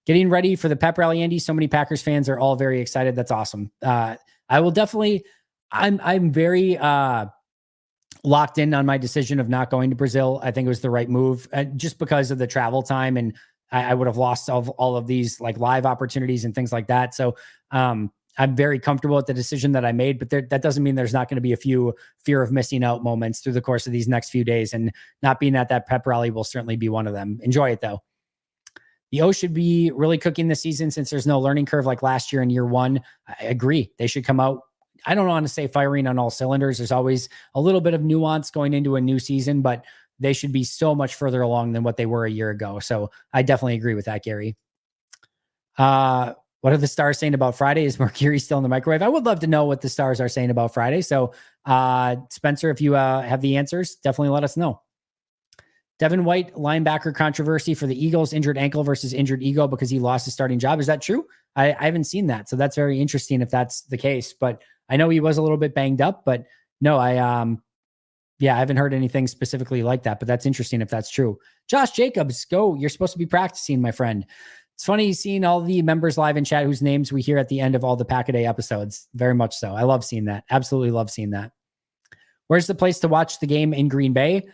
Getting ready for the pep rally, Andy. So many Packers fans are all very excited. That's awesome. I will definitely. I'm very locked in on my decision of not going to Brazil. I think it was the right move, just because of the travel time, and I would have lost all of these like live opportunities and things like that. So I'm very comfortable with the decision that I made, but that doesn't mean there's not going to be a few fear of missing out moments through the course of these next few days, and not being at that pep rally will certainly be one of them. Enjoy it though. The O should be really cooking this season since there's no learning curve like last year in year one. I agree. They should come out, I don't want to say firing on all cylinders. There's always a little bit of nuance going into a new season, but they should be so much further along than what they were a year ago. So I definitely agree with that, Gary. What are the stars saying about Friday? Is Mercury still in the microwave? I would love to know what the stars are saying about Friday. So Spencer, if you have the answers, definitely let us know. Devin White, linebacker controversy for the Eagles, injured ankle versus injured ego because he lost his starting job. Is that true? I haven't seen that. So that's very interesting if that's the case, but I know he was a little bit banged up, but no, I haven't heard anything specifically like that, but that's interesting if that's true. Josh Jacobs, go. You're supposed to be practicing, my friend. It's funny seeing all the members live in chat whose names we hear at the end of all the Pack-A-Day episodes. Very much so. I love seeing that. Absolutely love seeing that. Where's the place to watch the game in Green Bay?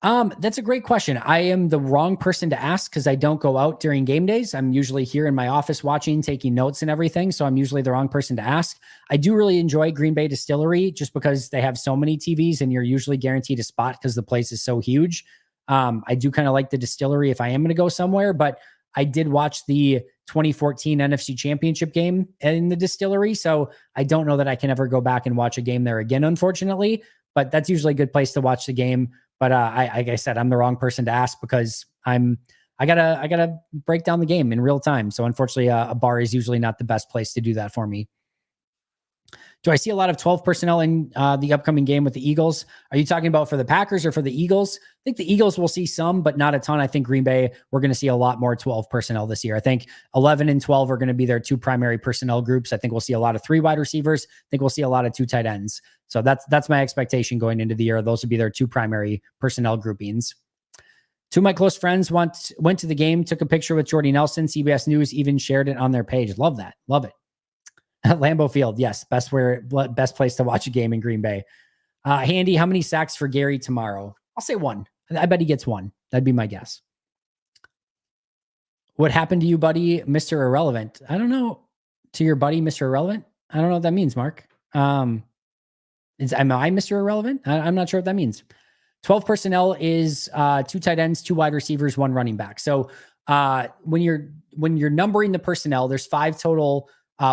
That's a great question. I am the wrong person to ask because I don't go out during game days. I'm usually here in my office watching, taking notes and everything. So I'm usually the wrong person to ask. I do really enjoy Green Bay Distillery just because they have so many TVs and you're usually guaranteed a spot because the place is so huge. I do kind of like the Distillery if I am going to go somewhere, but I did watch the 2014 NFC Championship game in the Distillery. So I don't know that I can ever go back and watch a game there again, unfortunately, but that's usually a good place to watch the game. But like I said, I'm the wrong person to ask because I gotta break down the game in real time. So unfortunately, a bar is usually not the best place to do that for me. Do I see a lot of 12 personnel in the upcoming game with the Eagles? Are you talking about for the Packers or for the Eagles? I think the Eagles will see some, but not a ton. I think Green Bay, we're going to see a lot more 12 personnel this year. I think 11 and 12 are going to be their two primary personnel groups. I think we'll see a lot of 3 wide receivers. I think we'll see a lot of 2 tight ends. So that's my expectation going into the year. Those would be their 2 primary personnel groupings. 2 of my close friends went to the game, took a picture with Jordy Nelson. CBS News even shared it on their page. Love that. Love it. Lambeau Field, yes, best place to watch a game in Green Bay. Handy, how many sacks for Gary tomorrow? I'll say 1. I bet he gets 1. That'd be my guess. What happened to you, buddy, Mr. Irrelevant? I don't know. To your buddy, Mr. Irrelevant? I don't know what that means, Mark. Am I Mr. Irrelevant? I'm not sure what that means. 12 personnel is 2 tight ends, 2 wide receivers, 1 running back. So when you're numbering the personnel, there's 5 total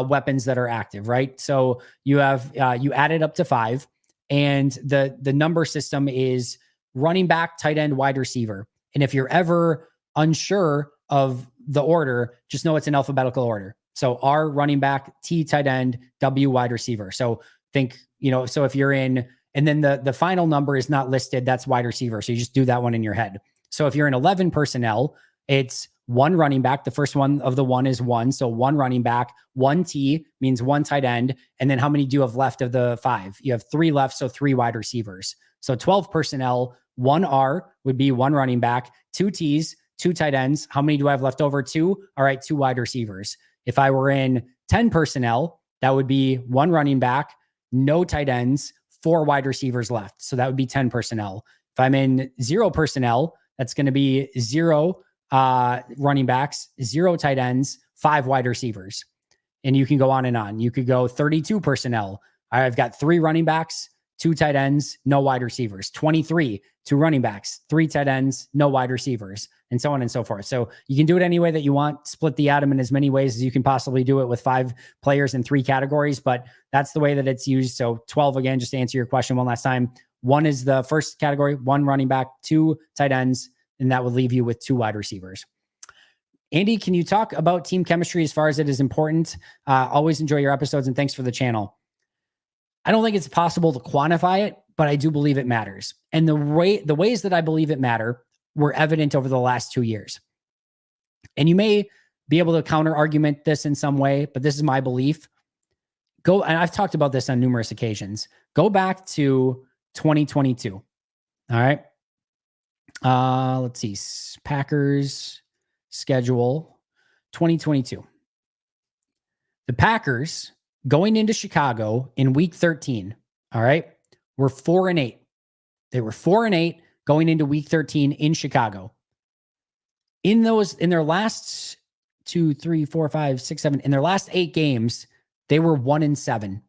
weapons that are active, right? So you have you add it up to 5, and the number system is running back, tight end, wide receiver. And if you're ever unsure of the order, just know it's in alphabetical order. So R running back, T tight end, W wide receiver. So think, so if you're in, and then the final number is not listed, that's wide receiver. So you just do that one in your head. So if you're in 11 personnel, it's 1 running back. The first one of the 1 is 1. So 1 running back, 1 T means 1 tight end. And then how many do you have left of the 5? You have 3 left. So 3 wide receivers. So 12 personnel, 1 R would be 1 running back, 2 T's, 2 tight ends. How many do I have left over? 2. All right. 2 wide receivers. If I were in 10 personnel, that would be 1 running back, no tight ends, 4 wide receivers left. So that would be 10 personnel. If I'm in 0 personnel, that's going to be 0 running backs, 0 tight ends, 5 wide receivers. And you can go on and on. You could go 32 personnel. I've got 3 running backs, 2 tight ends, no wide receivers. 23, 2 running backs, 3 tight ends, no wide receivers, and so on and so forth. So you can do it any way that you want. Split the atom in as many ways as you can possibly do it with 5 players in 3 categories, but that's the way that it's used. So 12, again, just to answer your question one last time, 1 is the first category, 1 running back, 2 tight ends, and that would leave you with 2 wide receivers. Andy, can you talk about team chemistry as far as it is important? Always enjoy your episodes, and thanks for the channel. I don't think it's possible to quantify it, but I do believe it matters. And the ways that I believe it matter were evident over the last 2 years. And you may be able to counter argument this in some way, but this is my belief. go, and I've talked about this on numerous occasions. Go back to 2022. All right. Let's see. Packers schedule 2022. The Packers going into Chicago in week 13. All right. Were 4-8. They were 4-8 going into week 13 in Chicago. In their last 2, 3, 4, 5, 6, 7, in their last 8 games, they were 1-7.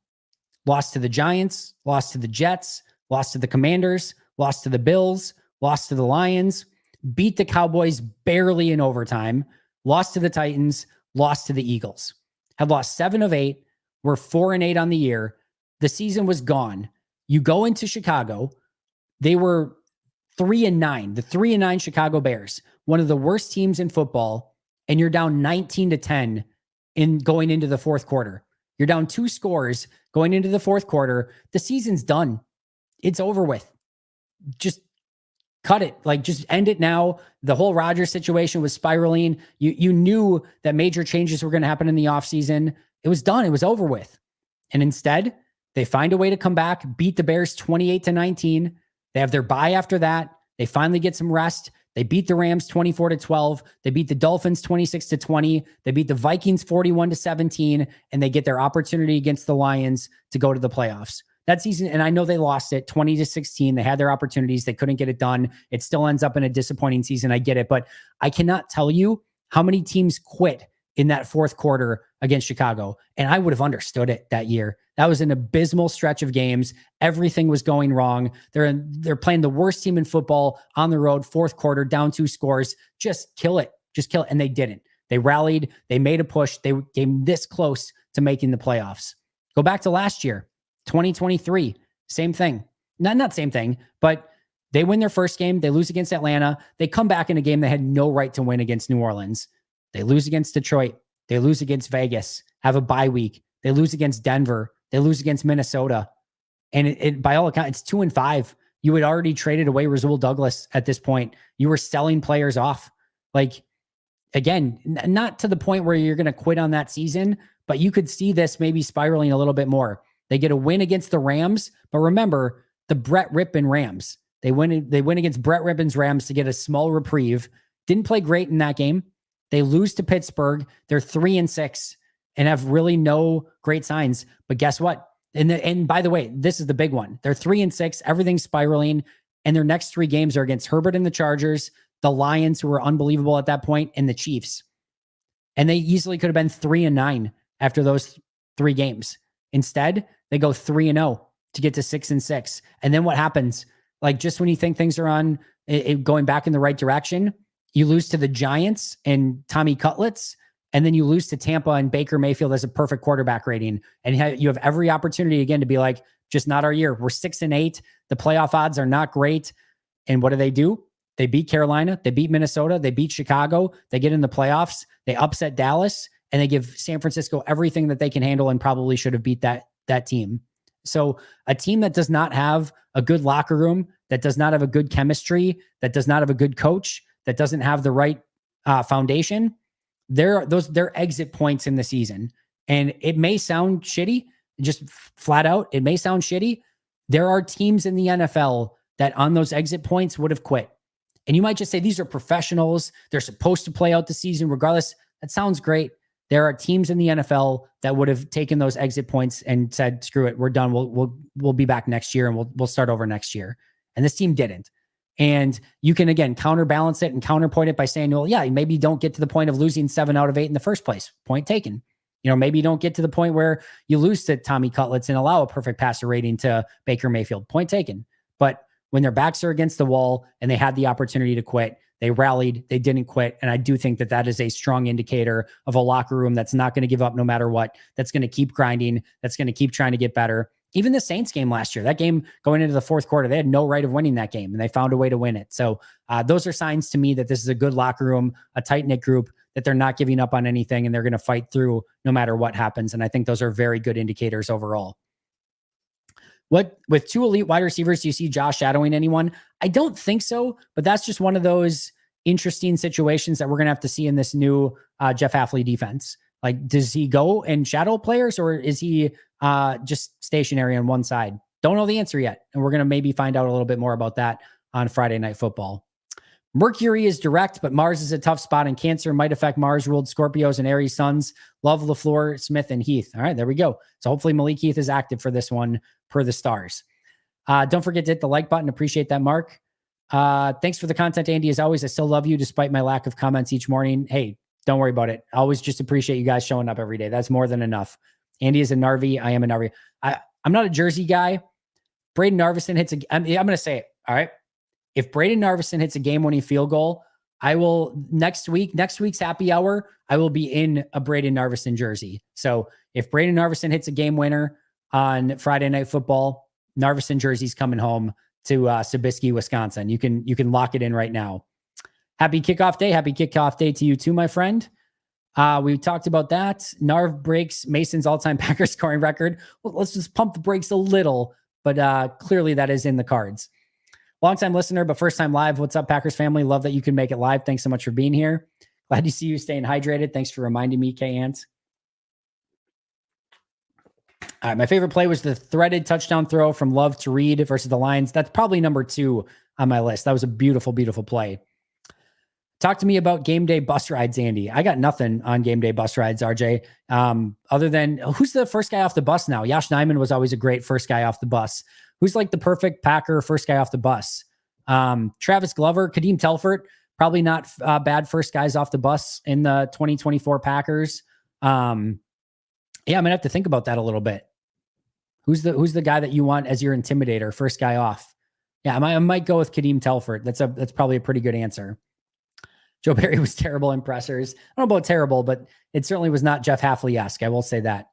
Lost to the Giants, lost to the Jets, lost to the Commanders, lost to the Bills, lost to the Lions, beat the Cowboys barely in overtime, lost to the Titans, lost to the Eagles. Had lost 7 of 8, were 4-8 on the year. The season was gone. You go into Chicago, they were 3-9, the 3-9 Chicago Bears, one of the worst teams in football, and you're down 19-10 in going into the fourth quarter. You're down 2 scores going into the fourth quarter. The season's done. It's over with. Just cut it. Like, just end it now. The whole Rodgers situation was spiraling. You knew that major changes were going to happen in the offseason. It was done. It was over with. And instead, they find a way to come back, beat the Bears 28-19. They have their bye after that. They finally get some rest. They beat the Rams 24-12. They beat the Dolphins 26-20. They beat the Vikings 41-17, and they get their opportunity against the Lions to go to the playoffs. That season, and I know they lost it 20-16. They had their opportunities. They couldn't get it done. It still ends up in a disappointing season. I get it, but I cannot tell you how many teams quit in that fourth quarter against Chicago. And I would have understood it that year. That was an abysmal stretch of games. Everything was going wrong. They're playing the worst team in football on the road, fourth quarter, down 2 scores. Just kill it. Just kill it. And they didn't. They rallied. They made a push. They came this close to making the playoffs. Go back to last year, 2023. Same thing. Not same thing, but they win their first game. They lose against Atlanta. They come back in a game they had no right to win against New Orleans. They lose against Detroit. They lose against Vegas, have a bye week. They lose against Denver. They lose against Minnesota. And it by all accounts, it's 2-5. You had already traded away Rasul Douglas at this point. You were selling players off. Like, again, not to the point where you're going to quit on that season, but you could see this maybe spiraling a little bit more. They get a win against the Rams, but remember the Brett Rippon Rams. They win against Brett Rippon's Rams to get a small reprieve. Didn't play great in that game. They lose to Pittsburgh. They're 3-6 and have really no great signs. But guess what? And by the way, this is the big one. They're 3-6. Everything's spiraling. And their next 3 games are against Herbert and the Chargers, the Lions, who were unbelievable at that point, and the Chiefs. And they easily could have been 3-9 after those 3 games. Instead, they go 3-0 to get to 6-6. And then what happens? Like, just when you think things are on going back in the right direction, you lose to the Giants and Tommy Cutlets, and then you lose to Tampa and Baker Mayfield as a perfect quarterback rating. And you have every opportunity again to be like, just not our year. We're 6-8. The playoff odds are not great. And what do? They beat Carolina. They beat Minnesota. They beat Chicago. They get in the playoffs. They upset Dallas, and they give San Francisco everything that they can handle and probably should have beat that team. So a team that does not have a good locker room, that does not have a good chemistry, that does not have a good coach, that doesn't have the right foundation, they're exit points in the season. And it may sound shitty, just flat out, it may sound shitty. There are teams in the NFL that on those exit points would have quit. And you might just say, these are professionals. They're supposed to play out the season regardless. That sounds great. There are teams in the NFL that would have taken those exit points and said, screw it, we're done. We'll be back next year and we'll start over next year. And this team didn't. And you can, again, counterbalance it and counterpoint it by saying, well, yeah, maybe you don't get to the point of losing 7 out of 8 in the first place. Point taken. You know, maybe you don't get to the point where you lose to Tommy Cutlets and allow a perfect passer rating to Baker Mayfield. Point taken. But when their backs are against the wall and they had the opportunity to quit, they rallied, they didn't quit. And I do think that that is a strong indicator of a locker room that's not going to give up no matter what, that's going to keep grinding, that's going to keep trying to get better. Even the Saints game last year, that game going into the fourth quarter, they had no right of winning that game, and they found a way to win it. So those are signs to me that this is a good locker room, a tight-knit group, that they're not giving up on anything, and they're going to fight through no matter what happens. And I think those are very good indicators overall. With 2 elite wide receivers, do you see Josh shadowing anyone? I don't think so, but that's just one of those interesting situations that we're going to have to see in this new Jeff Hafley defense. Like, does he go and shadow players, or is he just stationary on one side? Don't know the answer yet. And we're going to maybe find out a little bit more about that on Friday Night Football. Mercury is direct, but Mars is a tough spot, and Cancer might affect Mars-ruled Scorpios and Aries suns. Love LaFleur, Smith, and Heath. All right, there we go. So hopefully Malik Heath is active for this one per the stars. Don't forget to hit the like button. Appreciate that, Mark. Thanks for the content, Andy. As always, I still love you despite my lack of comments each morning. Hey, don't worry about it. I always just appreciate you guys showing up every day. That's more than enough. Andy is a Narvi. I am a Narvi. I'm not a Jersey guy. Braden Narvison hits I'm going to say it. All right. If Braden Narvison hits a game-winning field goal, I will next week's happy hour, I will be in a Braden Narvison jersey. So if Braden Narvison hits a game winner on Friday Night Football, Narvison jersey's coming home to Sobieski, Wisconsin. You can lock it in right now. Happy kickoff day. Happy kickoff day to you too, my friend. We talked about that. Narv breaks Mason's all-time Packers scoring record. Well, let's just pump the brakes a little, but clearly that is in the cards. Long-time listener, but first time live. What's up, Packers family? Love that you can make it live. Thanks so much for being here. Glad to see you staying hydrated. Thanks for reminding me, K-Ant. All right, my favorite play was the threaded touchdown throw from Love to Reed versus the Lions. That's probably number 2 on my list. That was a beautiful, beautiful play. Talk to me about game day bus rides, Andy. I got nothing on game day bus rides, RJ. Other than who's the first guy off the bus now? Yosh Nijman was always a great first guy off the bus. Who's like the perfect Packer first guy off the bus? Travis Glover, Kadeem Telfort, probably not bad first guys off the bus in the 2024 Packers. Yeah, I'm gonna have to think about that a little bit. Who's the guy that you want as your intimidator, first guy off? Yeah, I might go with Kadeem Telfort. That's probably a pretty good answer. Joe Barry was terrible in pressers. I don't know about terrible, but it certainly was not Jeff Hafley-esque. I will say that.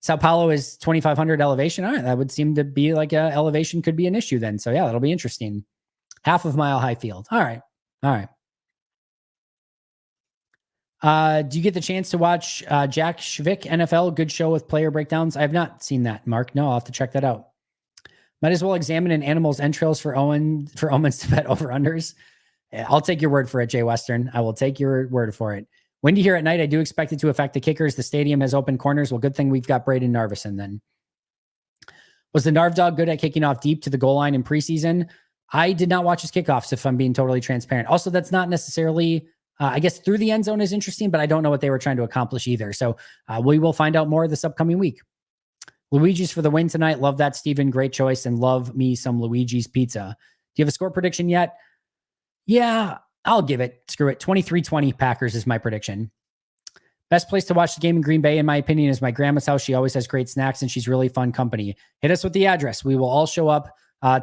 Sao Paulo is 2,500 elevation. All right, that would seem to be like elevation could be an issue then. So yeah, that'll be interesting. Half of Mile High Field. All right. Do you get the chance to watch Jack Schvick NFL? Good show with player breakdowns. I have not seen that, Mark. No, I'll have to check that out. Might as well examine an animal's entrails for omens to bet over-unders. I'll take your word for it, Jay Western. I will take your word for it. Windy here at night. I do expect it to affect the kickers. The stadium has open corners. Well, good thing we've got Braden Narvison then. Was the Narv dog good at kicking off deep to the goal line in preseason? I did not watch his kickoffs, if I'm being totally transparent. Also, that's not necessarily, I guess through the end zone is interesting, but I don't know what they were trying to accomplish either. So we will find out more this upcoming week. Luigi's for the win tonight. Love that, Steven. Great choice. And love me some Luigi's pizza. Do you have a score prediction yet? Yeah, I'll give it. Screw it. 23-20 Packers is my prediction. Best place to watch the game in Green Bay, in my opinion, is my grandma's house. She always has great snacks and she's really fun company. Hit us with the address. We will all show up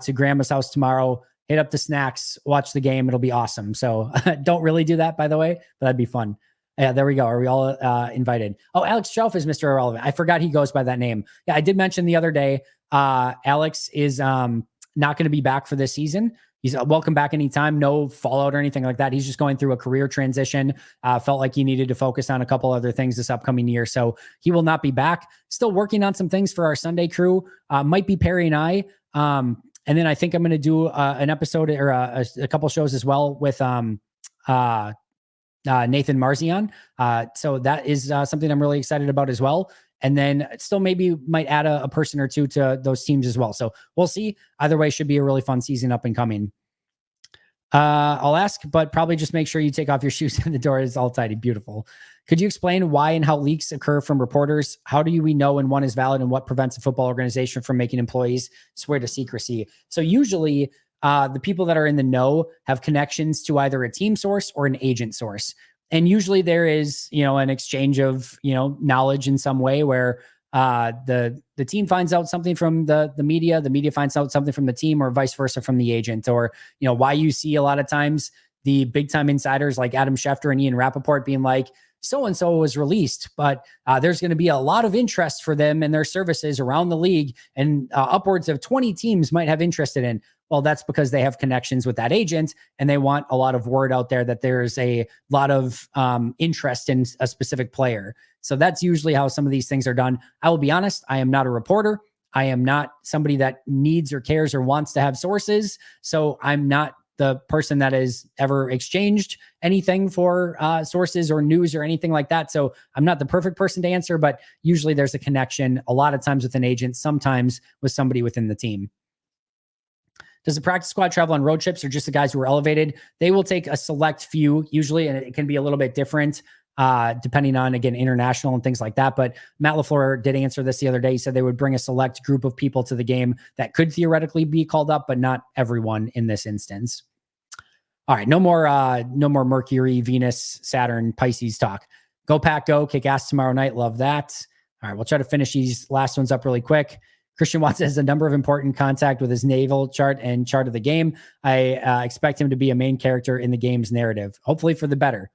to grandma's house tomorrow, hit up the snacks, watch the game. It'll be awesome. So don't really do that, by the way, but that'd be fun. Yeah, there we go. Are we all invited? Oh, Alex Shelf is Mr. Irrelevant. I forgot he goes by that name. Yeah, I did mention the other day, Alex is not going to be back for this season. He's welcome back anytime. No fallout or anything like that. He's just going through a career transition. Felt like he needed to focus on a couple other things this upcoming year. So he will not be back. Still working on some things for our Sunday crew. Might be Perry and I. And then I think I'm going to do an episode or a couple shows as well with Nathan Marzian. So that is something I'm really excited about as well. And then still maybe might add a person or two to those teams as well. So we'll see. Either way, should be a really fun season up and coming. I'll ask, but probably just make sure you take off your shoes and the door is all tidy. Beautiful. Could you explain why and how leaks occur from reporters? How do we know when one is valid and what prevents a football organization from making employees swear to secrecy? So usually the people that are in the know have connections to either a team source or an agent source. And usually there is, an exchange of, knowledge in some way where the team finds out something from the media finds out something from the team, or vice versa from the agent. Or, why you see a lot of times the big time insiders like Adam Schefter and Ian Rappaport being like, so-and-so was released, but there's going to be a lot of interest for them and their services around the league, and upwards of 20 teams might have interest in. Well, that's because they have connections with that agent and they want a lot of word out there that there's a lot of interest in a specific player. So that's usually how some of these things are done. I will be honest, I am not a reporter. I am not somebody that needs or cares or wants to have sources. So I'm not the person that has ever exchanged anything for sources or news or anything like that. So I'm not the perfect person to answer, but usually there's a connection a lot of times with an agent, sometimes with somebody within the team. Does the practice squad travel on road trips or just the guys who are elevated? They will take a select few usually, and it can be a little bit different depending on, again, international and things like that. But Matt LaFleur did answer this the other day. He said they would bring a select group of people to the game that could theoretically be called up, but not everyone in this instance. All right, no more Mercury, Venus, Saturn, Pisces talk. Go Pack, go. Kick ass tomorrow night. Love that. All right, we'll try to finish these last ones up really quick. Christian Watson has a number of important contact with his naval chart and chart of the game. I expect him to be a main character in the game's narrative, hopefully for the better.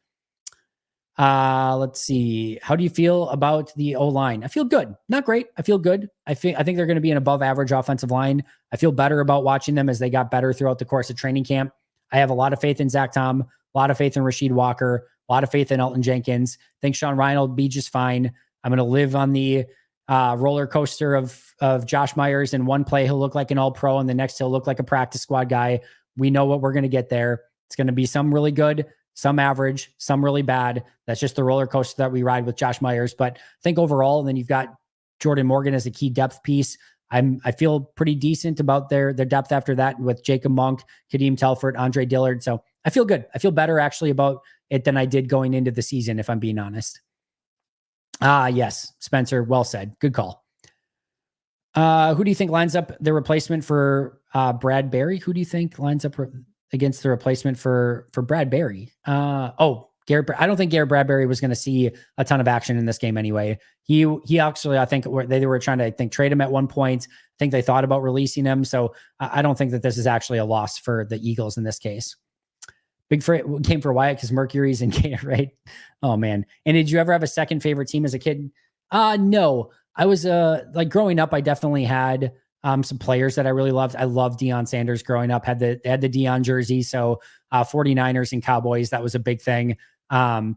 Let's see. How do you feel about the O-line? I feel good. Not great. I feel good. I think they're going to be an above average offensive line. I feel better about watching them as they got better throughout the course of training camp. I have a lot of faith in Zach Tom, a lot of faith in Rasheed Walker, a lot of faith in Elton Jenkins. I think Sean Ryan will be just fine. I'm going to live on the roller coaster of Josh Myers. In one play, he'll look like an all-pro, and the next he'll look like a practice squad guy. We know what we're going to get there. It's going to be some really good, some average, some really bad. That's just the roller coaster that we ride with Josh Myers. But I think overall, and then you've got Jordan Morgan as a key depth piece. I feel pretty decent about their depth after that with Jacob Monk, Kadeem Telford, Andre Dillard. So I feel good. I feel better actually about it than I did going into the season, if I'm being honest. Yes, Spencer, well said. Good call. Who do you think lines up the replacement for Brad Berry? Who do you think lines up against the replacement for Brad Berry? Garrett. I don't think Garrett Bradbury was going to see a ton of action in this game anyway. He actually, I think they were trying to trade him at one point. I think they thought about releasing him. So I don't think that this is actually a loss for the Eagles in this case. Big game for Wyatt because Mercury's in K, right? Oh man. And did you ever have a second favorite team as a kid? No. I was growing up, I definitely had some players that I really loved. I loved Deion Sanders growing up, had the Deion jersey. So 49ers and Cowboys, that was a big thing. I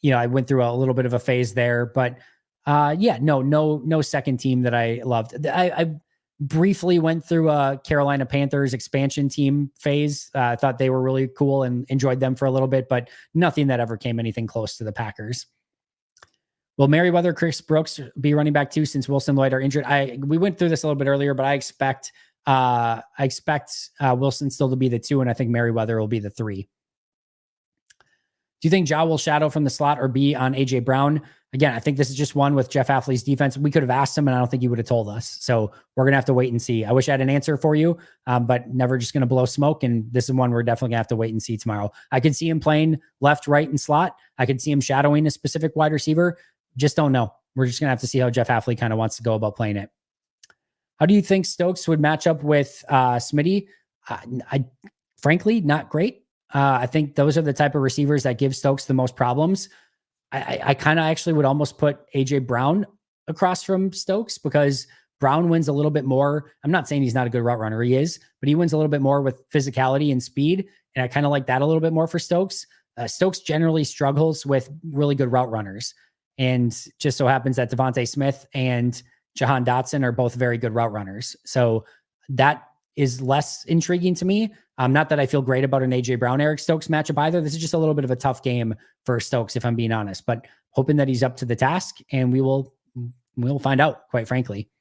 went through a little bit of a phase there, but no second team that I loved. I briefly went through a Carolina Panthers expansion team phase. I thought they were really cool and enjoyed them for a little bit, but nothing that ever came anything close to the Packers. Will Merriweather, Chris Brooks be running back too since Wilson Lloyd are injured? We went through this a little bit earlier, but I expect Wilson still to be the 2, and I think Merriweather will be the 3. Do you think Ja will shadow from the slot or be on AJ Brown? Again, I think this is just one with Jeff Hafley's defense. We could have asked him, and I don't think he would have told us. So we're going to have to wait and see. I wish I had an answer for you, but never just going to blow smoke. And this is one we're definitely going to have to wait and see tomorrow. I could see him playing left, right, and slot. I could see him shadowing a specific wide receiver. Just don't know. We're just going to have to see how Jeff Hafley kind of wants to go about playing it. How do you think Stokes would match up with Smitty? Frankly, not great. I think those are the type of receivers that give Stokes the most problems. I kind of actually would almost put AJ Brown across from Stokes because Brown wins a little bit more. I'm not saying he's not a good route runner. He is, but he wins a little bit more with physicality and speed. And I kind of like that a little bit more for Stokes. Stokes generally struggles with really good route runners. And just so happens that Devontae Smith and Jahan Dotson are both very good route runners. So that is less intriguing to me. Not that I feel great about an AJ Brown, Eric Stokes matchup either. This is just a little bit of a tough game for Stokes, if I'm being honest, but hoping that he's up to the task, and we'll find out, quite frankly.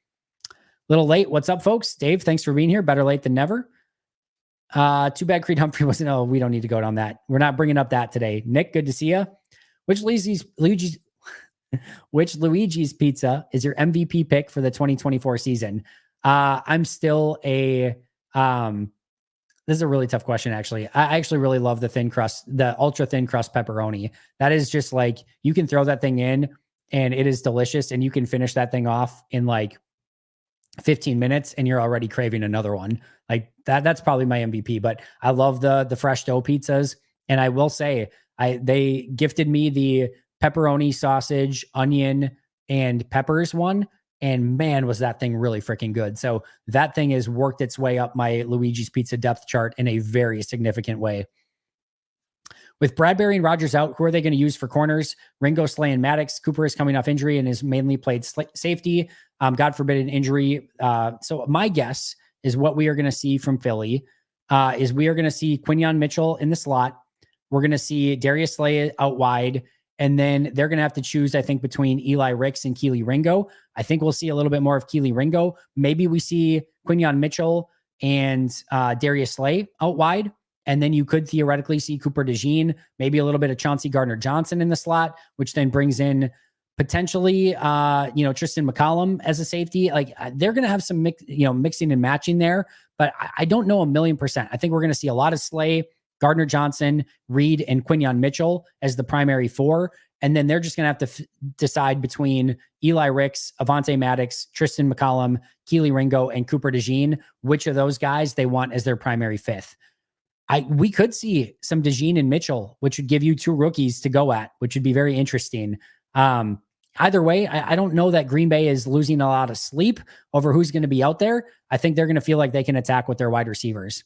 Little late. What's up, folks? Dave, thanks for being here. Better late than never. Too bad Creed Humphrey wasn't. Oh, we don't need to go down that. We're not bringing up that today. Nick, good to see you. Which Luigi's Pizza is your MVP pick for the 2024 season? I'm still this is a really tough question, actually. I actually really love the thin crust, the ultra thin crust pepperoni. That is just like, you can throw that thing in and it is delicious, and you can finish that thing off in like 15 minutes and you're already craving another one. Like that's probably my MVP, but I love the fresh dough pizzas. And I will say, they gifted me the pepperoni, sausage, onion, and peppers one. And man, was that thing really freaking good. So that thing has worked its way up my Luigi's Pizza depth chart in a very significant way. With Bradbury and Rodgers out, who are they going to use for corners? Ringo, Slay, and Maddox. Cooper is coming off injury and has mainly played safety. God forbid an injury. So my guess is what we are going to see from Philly. is we are going to see Quinyon Mitchell in the slot. We're going to see Darius Slay out wide. And then they're going to have to choose, I think, between Eli Ricks and Keely Ringo. I think we'll see a little bit more of Keely Ringo. Maybe we see Quinyon Mitchell and Darius Slay out wide. And then you could theoretically see Cooper DeJean, maybe a little bit of Chauncey Gardner-Johnson in the slot, which then brings in potentially, Tristan McCollum as a safety. Like they're going to have some mixing and matching there, but I don't know 1,000,000%. I think we're going to see a lot of Slay, Gardner-Johnson, Reed, and Quinyon Mitchell as the primary four. And then they're just going to have to decide between Eli Ricks, Avonte Maddox, Tristan McCollum, Keely Ringo, and Cooper DeJean, which of those guys they want as their primary fifth. We could see some DeJean and Mitchell, which would give you two rookies to go at, which would be very interesting. Either way, I don't know that Green Bay is losing a lot of sleep over who's going to be out there. I think they're going to feel like they can attack with their wide receivers.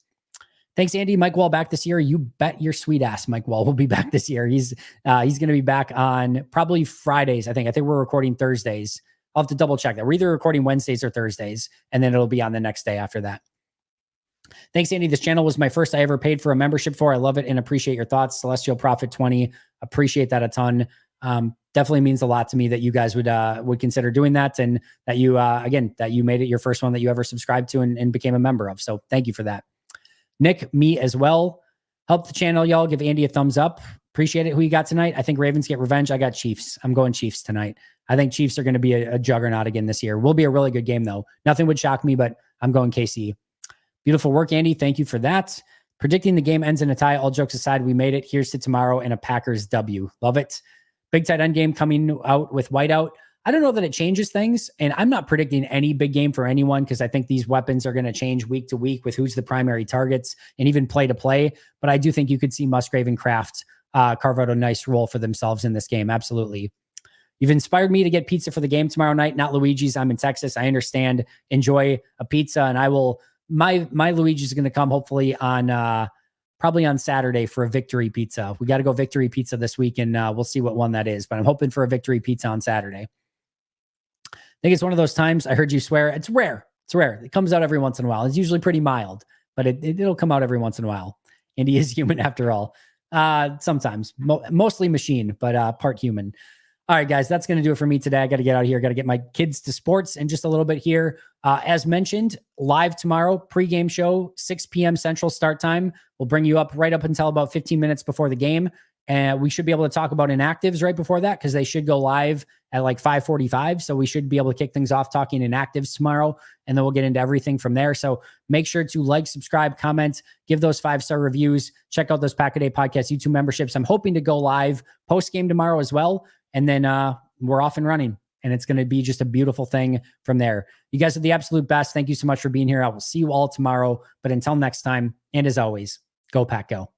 Thanks, Andy. Mike Wall back this year. You bet your sweet ass Mike Wall will be back this year. He's going to be back on probably Fridays. I think we're recording Thursdays. I'll have to double check that. We're either recording Wednesdays or Thursdays, and then it'll be on the next day after that. Thanks, Andy. This channel was my first I ever paid for a membership for. I love it and appreciate your thoughts. Celestial Prophet 20. Appreciate that a ton. Definitely means a lot to me that you guys would consider doing that, and that you that you made it your first one that you ever subscribed to and became a member of. So thank you for that. Nick, me as well. Help the channel, y'all. Give Andy a thumbs up. Appreciate it. Who you got tonight? I think Ravens get revenge. I got Chiefs. I'm going Chiefs tonight. I think Chiefs are going to be a juggernaut again this year. Will be a really good game though. Nothing would shock me, but I'm going KC. Beautiful work, Andy. Thank you for that. Predicting the game ends in a tie. All jokes aside, we made it. Here's to tomorrow and a Packers W. Love it. Big tight end game coming out with Whiteout. I don't know that it changes things, and I'm not predicting any big game for anyone because I think these weapons are going to change week to week with who's the primary targets and even play to play. But I do think you could see Musgrave and Kraft carve out a nice role for themselves in this game. Absolutely. You've inspired me to get pizza for the game tomorrow night. Not Luigi's. I'm in Texas. I understand. Enjoy a pizza, and I will. My Luigi's is going to come hopefully on probably on Saturday for a victory pizza. We got to go victory pizza this week, and we'll see what one that is. But I'm hoping for a victory pizza on Saturday. I think it's one of those times I heard you swear. It's rare. It's rare. It comes out every once in a while. It's usually pretty mild, but it'll come out every once in a while. And he is human after all. Sometimes, mostly machine, but part human. All right, guys, that's going to do it for me today. I got to get out of here. Got to get my kids to sports in just a little bit here. As mentioned, live tomorrow, pregame show, 6 p.m. Central start time. We'll bring you up right up until about 15 minutes before the game. And we should be able to talk about inactives right before that because they should go live at like 5:45. So we should be able to kick things off talking inactives tomorrow. And then we'll get into everything from there. So make sure to like, subscribe, comment, give those 5-star reviews. Check out those Pack a Day Podcast YouTube memberships. I'm hoping to go live post-game tomorrow as well. And then we're off and running. And it's going to be just a beautiful thing from there. You guys are the absolute best. Thank you so much for being here. I will see you all tomorrow. But until next time, and as always, go Pack Go.